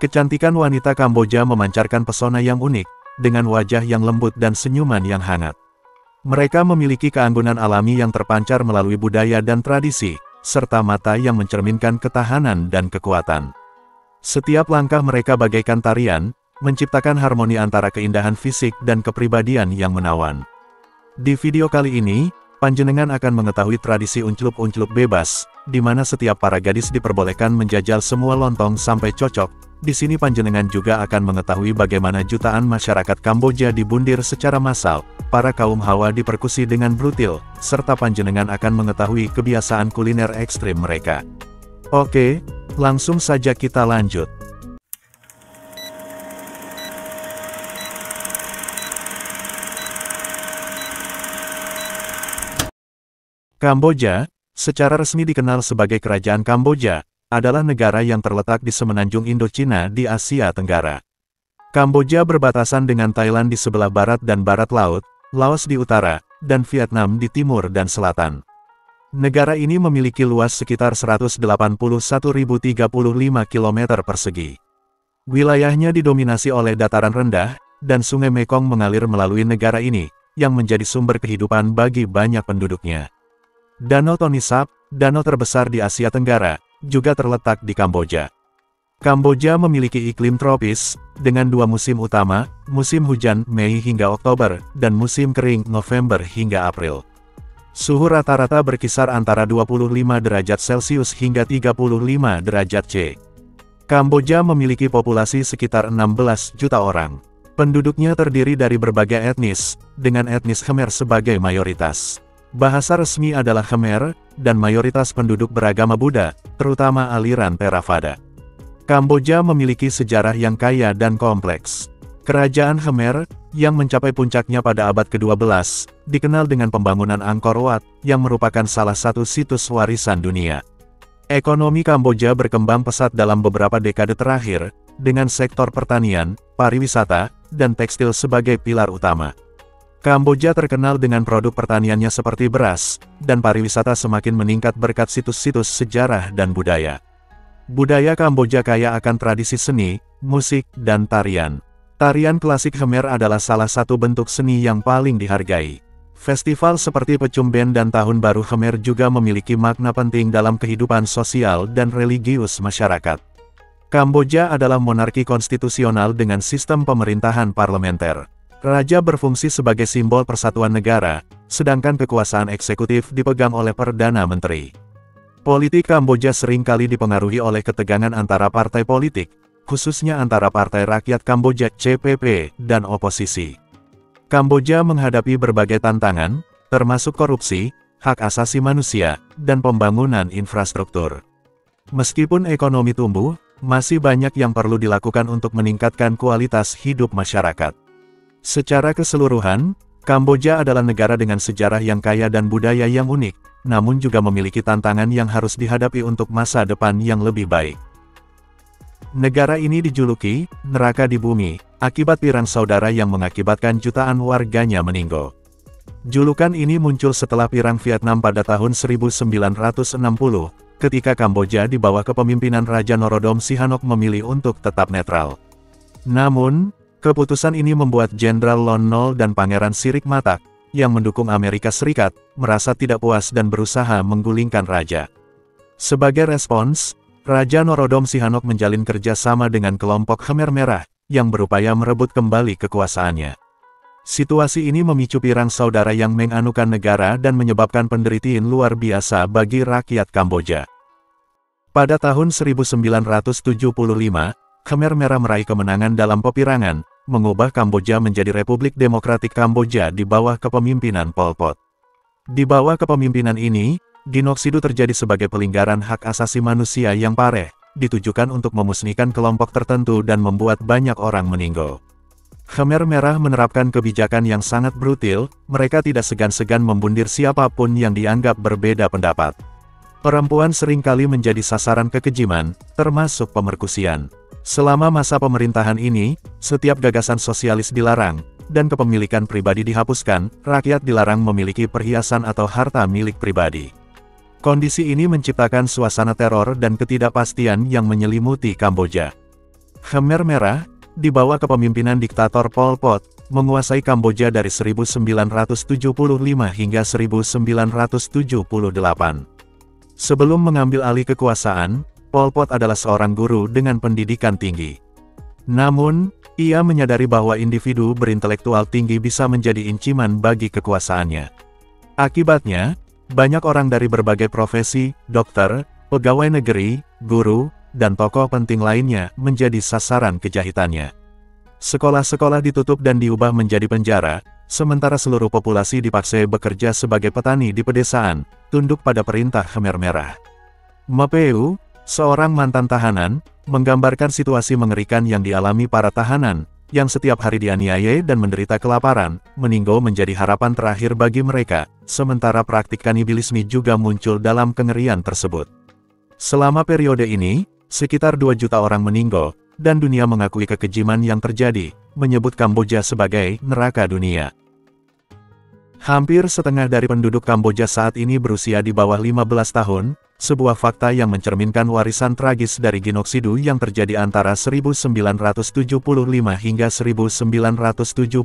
Kecantikan wanita Kamboja memancarkan pesona yang unik, dengan wajah yang lembut dan senyuman yang hangat. Mereka memiliki keanggunan alami yang terpancar melalui budaya dan tradisi, serta mata yang mencerminkan ketahanan dan kekuatan. Setiap langkah mereka bagaikan tarian, menciptakan harmoni antara keindahan fisik dan kepribadian yang menawan. Di video kali ini, panjenengan akan mengetahui tradisi unclup-unclup bebas, di mana setiap para gadis diperbolehkan menjajal semua lontong sampai cocok. Di sini panjenengan juga akan mengetahui bagaimana jutaan masyarakat Kamboja dibundir secara massal, para kaum Hawa dipersekusi dengan brutal, serta panjenengan akan mengetahui kebiasaan kuliner ekstrim mereka. Oke, langsung saja kita lanjut. Kamboja, secara resmi dikenal sebagai Kerajaan Kamboja, adalah negara yang terletak di semenanjung Indochina di Asia Tenggara. Kamboja berbatasan dengan Thailand di sebelah barat dan barat laut, Laos di utara, dan Vietnam di timur dan selatan. Negara ini memiliki luas sekitar 181.035 km persegi. Wilayahnya didominasi oleh dataran rendah, dan Sungai Mekong mengalir melalui negara ini, yang menjadi sumber kehidupan bagi banyak penduduknya. Danau Tonle Sap, danau terbesar di Asia Tenggara, juga terletak di Kamboja. Kamboja memiliki iklim tropis, dengan dua musim utama, musim hujan Mei hingga Oktober, dan musim kering November hingga April. Suhu rata-rata berkisar antara 25 derajat Celcius hingga 35 derajat C. Kamboja memiliki populasi sekitar 16 juta orang. Penduduknya terdiri dari berbagai etnis, dengan etnis Khmer sebagai mayoritas. Bahasa resmi adalah Khmer, dan mayoritas penduduk beragama Buddha, terutama aliran Theravada. Kamboja memiliki sejarah yang kaya dan kompleks. Kerajaan Khmer, yang mencapai puncaknya pada abad ke-12, dikenal dengan pembangunan Angkor Wat, yang merupakan salah satu situs warisan dunia. Ekonomi Kamboja berkembang pesat dalam beberapa dekade terakhir, dengan sektor pertanian, pariwisata, dan tekstil sebagai pilar utama. Kamboja terkenal dengan produk pertaniannya seperti beras, dan pariwisata semakin meningkat berkat situs-situs sejarah dan budaya. Budaya Kamboja kaya akan tradisi seni, musik, dan tarian. Tarian klasik Khmer adalah salah satu bentuk seni yang paling dihargai. Festival seperti Pechum Ben dan Tahun Baru Khmer juga memiliki makna penting dalam kehidupan sosial dan religius masyarakat. Kamboja adalah monarki konstitusional dengan sistem pemerintahan parlementer. Raja berfungsi sebagai simbol persatuan negara, sedangkan kekuasaan eksekutif dipegang oleh Perdana Menteri. Politik Kamboja seringkali dipengaruhi oleh ketegangan antara partai politik, khususnya antara Partai Rakyat Kamboja (CPP) dan oposisi. Kamboja menghadapi berbagai tantangan, termasuk korupsi, hak asasi manusia, dan pembangunan infrastruktur. Meskipun ekonomi tumbuh, masih banyak yang perlu dilakukan untuk meningkatkan kualitas hidup masyarakat. Secara keseluruhan, Kamboja adalah negara dengan sejarah yang kaya dan budaya yang unik, namun juga memiliki tantangan yang harus dihadapi untuk masa depan yang lebih baik. Negara ini dijuluki neraka di bumi, akibat perang saudara yang mengakibatkan jutaan warganya meninggal. Julukan ini muncul setelah perang Vietnam pada tahun 1960, ketika Kamboja di bawah kepemimpinan Raja Norodom Sihanouk memilih untuk tetap netral. Namun, keputusan ini membuat Jenderal Lon Nol dan Pangeran Sirik Matak, yang mendukung Amerika Serikat, merasa tidak puas dan berusaha menggulingkan raja. Sebagai respons, Raja Norodom Sihanouk menjalin kerjasama dengan kelompok Khmer Merah, yang berupaya merebut kembali kekuasaannya. Situasi ini memicu perang saudara yang menganukan negara dan menyebabkan penderitaan luar biasa bagi rakyat Kamboja. Pada tahun 1975, Khmer Merah meraih kemenangan dalam peperangan, mengubah Kamboja menjadi Republik Demokratik Kamboja di bawah kepemimpinan Pol Pot. Di bawah kepemimpinan ini, genoksidu terjadi sebagai pelanggaran hak asasi manusia yang parah, ditujukan untuk memusnahkan kelompok tertentu dan membuat banyak orang meninggal. Khmer Merah menerapkan kebijakan yang sangat brutal, mereka tidak segan-segan membundir siapapun yang dianggap berbeda pendapat. Perempuan seringkali menjadi sasaran kekejiman, termasuk pemerkusian. Selama masa pemerintahan ini, setiap gagasan sosialis dilarang, dan kepemilikan pribadi dihapuskan, rakyat dilarang memiliki perhiasan atau harta milik pribadi. Kondisi ini menciptakan suasana teror dan ketidakpastian yang menyelimuti Kamboja. Khmer Merah, di bawah kepemimpinan diktator Pol Pot, menguasai Kamboja dari 1975 hingga 1978. Sebelum mengambil alih kekuasaan, Pol Pot adalah seorang guru dengan pendidikan tinggi. Namun, ia menyadari bahwa individu berintelektual tinggi bisa menjadi incaran bagi kekuasaannya. Akibatnya, banyak orang dari berbagai profesi, dokter, pegawai negeri, guru, dan tokoh penting lainnya menjadi sasaran kejahitannya. Sekolah-sekolah ditutup dan diubah menjadi penjara, sementara seluruh populasi dipaksa bekerja sebagai petani di pedesaan, tunduk pada perintah Khmer Merah. Mapeu, seorang mantan tahanan, menggambarkan situasi mengerikan yang dialami para tahanan, yang setiap hari dianiaya dan menderita kelaparan. Meninggal menjadi harapan terakhir bagi mereka, sementara praktik kanibilisme juga muncul dalam kengerian tersebut. Selama periode ini, sekitar 2 juta orang meninggal, dan dunia mengakui kekejiman yang terjadi, menyebut Kamboja sebagai neraka dunia. Hampir setengah dari penduduk Kamboja saat ini berusia di bawah 15 tahun, sebuah fakta yang mencerminkan warisan tragis dari genoksidu yang terjadi antara 1975 hingga 1979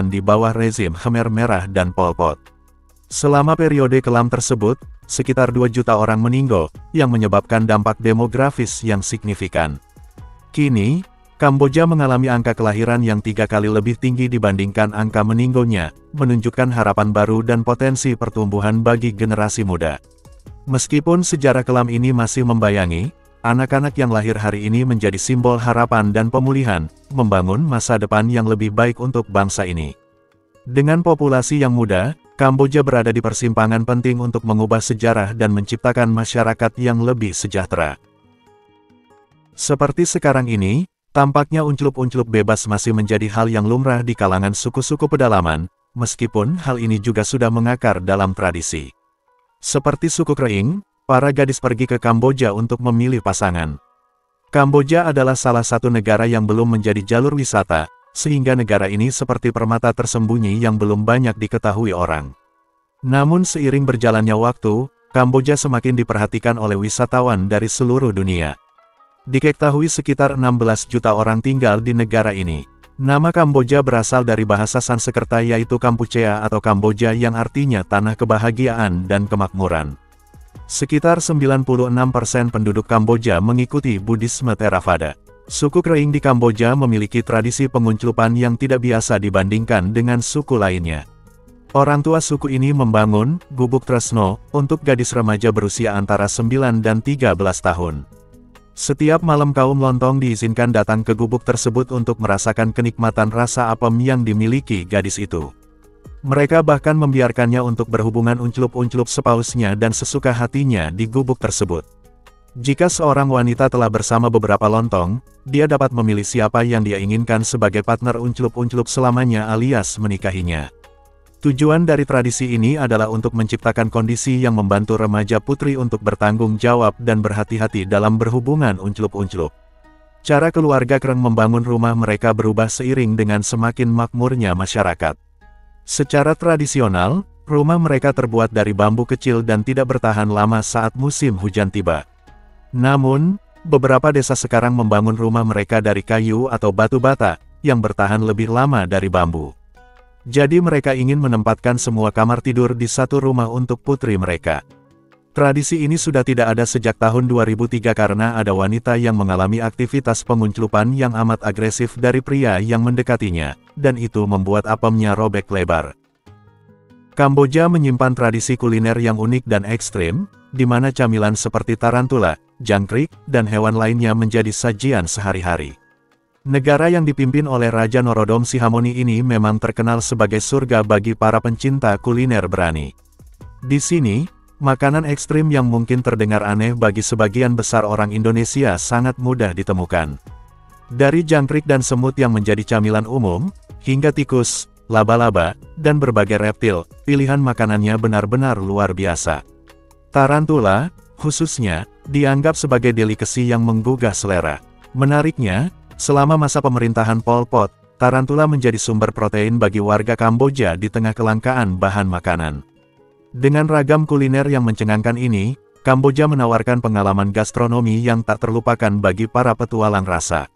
di bawah rezim Khmer Merah dan Pol Pot. Selama periode kelam tersebut, sekitar 2 juta orang meninggal, yang menyebabkan dampak demografis yang signifikan. Kini, Kamboja mengalami angka kelahiran yang 3 kali lebih tinggi dibandingkan angka meninggalnya, menunjukkan harapan baru dan potensi pertumbuhan bagi generasi muda. Meskipun sejarah kelam ini masih membayangi, anak-anak yang lahir hari ini menjadi simbol harapan dan pemulihan, membangun masa depan yang lebih baik untuk bangsa ini. Dengan populasi yang muda, Kamboja berada di persimpangan penting untuk mengubah sejarah dan menciptakan masyarakat yang lebih sejahtera. Seperti sekarang ini, tampaknya unclup-unclup bebas masih menjadi hal yang lumrah di kalangan suku-suku pedalaman, meskipun hal ini juga sudah mengakar dalam tradisi. Seperti suku Kreng, para gadis pergi ke Kamboja untuk memilih pasangan. Kamboja adalah salah satu negara yang belum menjadi jalur wisata, sehingga negara ini seperti permata tersembunyi yang belum banyak diketahui orang. Namun seiring berjalannya waktu, Kamboja semakin diperhatikan oleh wisatawan dari seluruh dunia. Diketahui sekitar 16 juta orang tinggal di negara ini. Nama Kamboja berasal dari bahasa Sanskerta yaitu Kampuchea atau Kamboja yang artinya tanah kebahagiaan dan kemakmuran. Sekitar 96% penduduk Kamboja mengikuti Buddhisme Theravada. Suku Kreng di Kamboja memiliki tradisi pengunclupan yang tidak biasa dibandingkan dengan suku lainnya. Orang tua suku ini membangun gubuk tresno untuk gadis remaja berusia antara 9 dan 13 tahun. Setiap malam kaum lontong diizinkan datang ke gubuk tersebut untuk merasakan kenikmatan rasa apem yang dimiliki gadis itu. Mereka bahkan membiarkannya untuk berhubungan unclup-unclup sepausnya dan sesuka hatinya di gubuk tersebut. Jika seorang wanita telah bersama beberapa lontong, dia dapat memilih siapa yang dia inginkan sebagai partner unclup-unclup selamanya alias menikahinya. Tujuan dari tradisi ini adalah untuk menciptakan kondisi yang membantu remaja putri untuk bertanggung jawab dan berhati-hati dalam berhubungan unclup-unclup. Cara keluarga Kreng membangun rumah mereka berubah seiring dengan semakin makmurnya masyarakat. Secara tradisional, rumah mereka terbuat dari bambu kecil dan tidak bertahan lama saat musim hujan tiba. Namun, beberapa desa sekarang membangun rumah mereka dari kayu atau batu bata, yang bertahan lebih lama dari bambu. Jadi mereka ingin menempatkan semua kamar tidur di satu rumah untuk putri mereka. Tradisi ini sudah tidak ada sejak tahun 2003 karena ada wanita yang mengalami aktivitas pengunclupan yang amat agresif dari pria yang mendekatinya, dan itu membuat apemnya robek lebar. Kamboja menyimpan tradisi kuliner yang unik dan ekstrim, di mana camilan seperti tarantula, jangkrik, dan hewan lainnya menjadi sajian sehari-hari. Negara yang dipimpin oleh Raja Norodom Sihamoni ini memang terkenal sebagai surga bagi para pencinta kuliner berani. Di sini, makanan ekstrim yang mungkin terdengar aneh bagi sebagian besar orang Indonesia sangat mudah ditemukan. Dari jangkrik dan semut yang menjadi camilan umum, hingga tikus, laba-laba, dan berbagai reptil, pilihan makanannya benar-benar luar biasa. Tarantula, khususnya, dianggap sebagai delikasi yang menggugah selera. Menariknya, selama masa pemerintahan Pol Pot, tarantula menjadi sumber protein bagi warga Kamboja di tengah kelangkaan bahan makanan. Dengan ragam kuliner yang mencengangkan ini, Kamboja menawarkan pengalaman gastronomi yang tak terlupakan bagi para petualang rasa.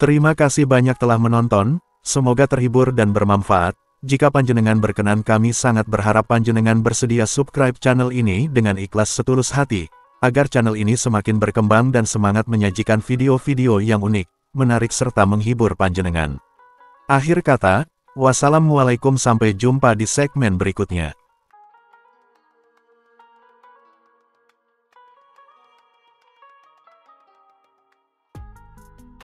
Terima kasih banyak telah menonton, semoga terhibur dan bermanfaat. Jika panjenengan berkenan, kami sangat berharap panjenengan bersedia subscribe channel ini dengan ikhlas setulus hati, agar channel ini semakin berkembang dan semangat menyajikan video-video yang unik, menarik serta menghibur panjenengan. Akhir kata, wassalamualaikum, sampai jumpa di segmen berikutnya.